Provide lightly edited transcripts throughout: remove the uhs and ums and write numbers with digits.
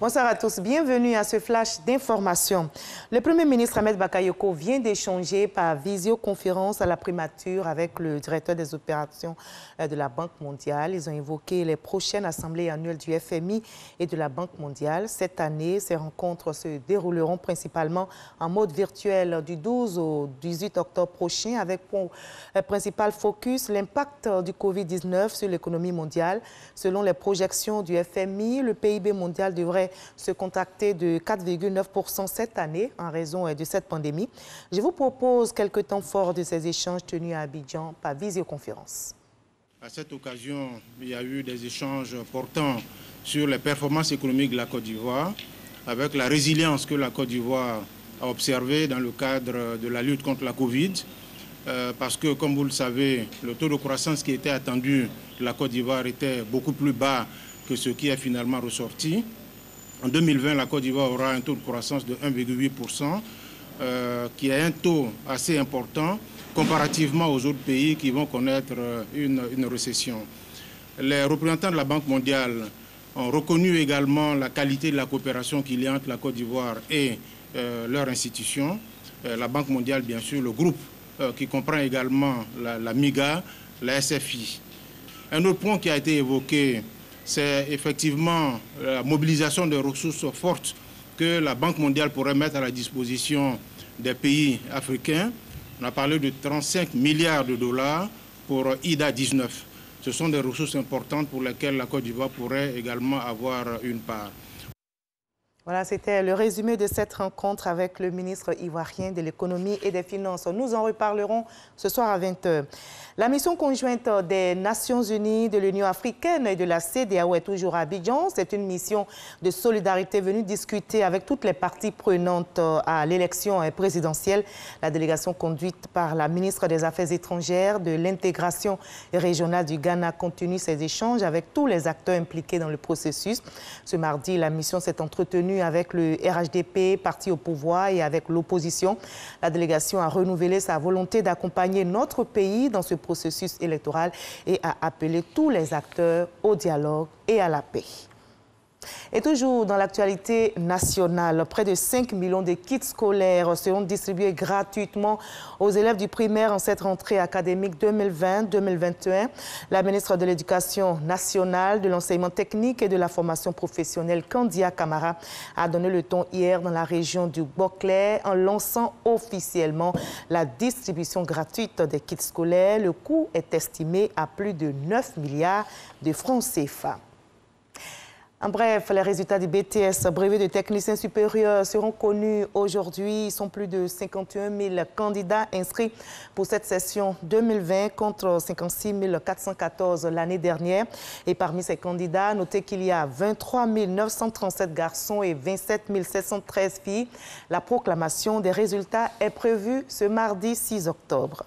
Bonsoir à tous, bienvenue à ce flash d'information. Le Premier ministre Ahmed Bakayoko vient d'échanger par visioconférence à la primature avec le directeur des opérations de la Banque mondiale. Ils ont évoqué les prochaines assemblées annuelles du FMI et de la Banque mondiale. Cette année, ces rencontres se dérouleront principalement en mode virtuel du 12 au 18 octobre prochain avec pour principal focus l'impact du Covid-19 sur l'économie mondiale. Selon les projections du FMI, le PIB mondial devrait se contracter de 4,9% cette année en raison de cette pandémie. Je vous propose quelques temps forts de ces échanges tenus à Abidjan par visioconférence. À cette occasion, il y a eu des échanges portant sur les performances économiques de la Côte d'Ivoire, avec la résilience que la Côte d'Ivoire a observée dans le cadre de la lutte contre la Covid, parce que, comme vous le savez, le taux de croissance qui était attendu de la Côte d'Ivoire était beaucoup plus bas que ce qui est finalement ressorti. En 2020, la Côte d'Ivoire aura un taux de croissance de 1,8%, qui est un taux assez important comparativement aux autres pays qui vont connaître une récession. Les représentants de la Banque mondiale ont reconnu également la qualité de la coopération qu'il y a entre la Côte d'Ivoire et leur institution. La Banque mondiale, bien sûr, le groupe qui comprend également la MIGA, la SFI. Un autre point qui a été évoqué, c'est effectivement la mobilisation des ressources fortes que la Banque mondiale pourrait mettre à la disposition des pays africains. On a parlé de 35 milliards de dollars pour IDA 19. Ce sont des ressources importantes pour lesquelles la Côte d'Ivoire pourrait également avoir une part. Voilà, c'était le résumé de cette rencontre avec le ministre ivoirien de l'économie et des finances. Nous en reparlerons ce soir à 20 h. La mission conjointe des Nations Unies, de l'Union africaine et de la CEDEAO est toujours à Abidjan. C'est une mission de solidarité venue discuter avec toutes les parties prenantes à l'élection présidentielle. La délégation conduite par la ministre des Affaires étrangères, de l'intégration régionale du Ghana continue ses échanges avec tous les acteurs impliqués dans le processus. Ce mardi, la mission s'est entretenue avec le RHDP, parti au pouvoir, et avec l'opposition. La délégation a renouvelé sa volonté d'accompagner notre pays dans ce processus électoral et a appelé tous les acteurs au dialogue et à la paix. Et toujours dans l'actualité nationale, près de 5 millions de kits scolaires seront distribués gratuitement aux élèves du primaire en cette rentrée académique 2020-2021. La ministre de l'Éducation nationale, de l'enseignement technique et de la formation professionnelle, Kandia Camara, a donné le ton hier dans la région du Boclé en lançant officiellement la distribution gratuite des kits scolaires. Le coût est estimé à plus de 9 milliards de francs CFA. En bref, les résultats du BTS, brevet de technicien supérieur, seront connus aujourd'hui. Ils sont plus de 51 000 candidats inscrits pour cette session 2020 contre 56 414 l'année dernière. Et parmi ces candidats, notez qu'il y a 23 937 garçons et 27 713 filles. La proclamation des résultats est prévue ce mardi 6 octobre.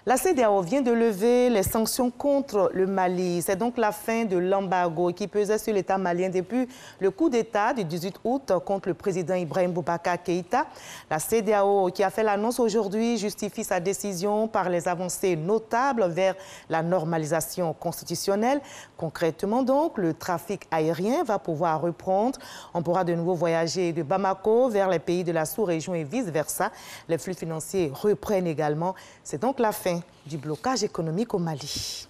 La CEDEAO vient de lever les sanctions contre le Mali. C'est donc la fin de l'embargo qui pesait sur l'État malien depuis le coup d'État du 18 août contre le président Ibrahim Boubacar Keïta. La CEDEAO, qui a fait l'annonce aujourd'hui, justifie sa décision par les avancées notables vers la normalisation constitutionnelle. Concrètement donc, le trafic aérien va pouvoir reprendre. On pourra de nouveau voyager de Bamako vers les pays de la sous-région et vice-versa. Les flux financiers reprennent également. C'est donc la fin du blocage économique au Mali.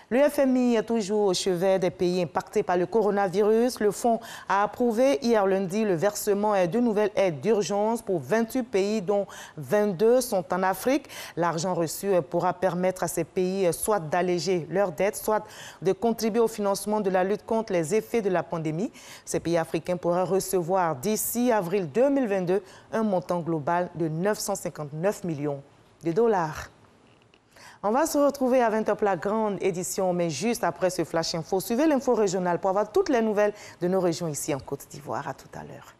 Le FMI est toujours au chevet des pays impactés par le coronavirus. Le fonds a approuvé hier lundi le versement de nouvelles aides d'urgence pour 28 pays, dont 22 sont en Afrique. L'argent reçu pourra permettre à ces pays soit d'alléger leurs dettes, soit de contribuer au financement de la lutte contre les effets de la pandémie. Ces pays africains pourraient recevoir d'ici avril 2022 un montant global de 959 millions de dollars. On va se retrouver à 20 h pour la grande édition, mais juste après ce Flash Info. Suivez l'info régionale pour avoir toutes les nouvelles de nos régions ici en Côte d'Ivoire. À tout à l'heure.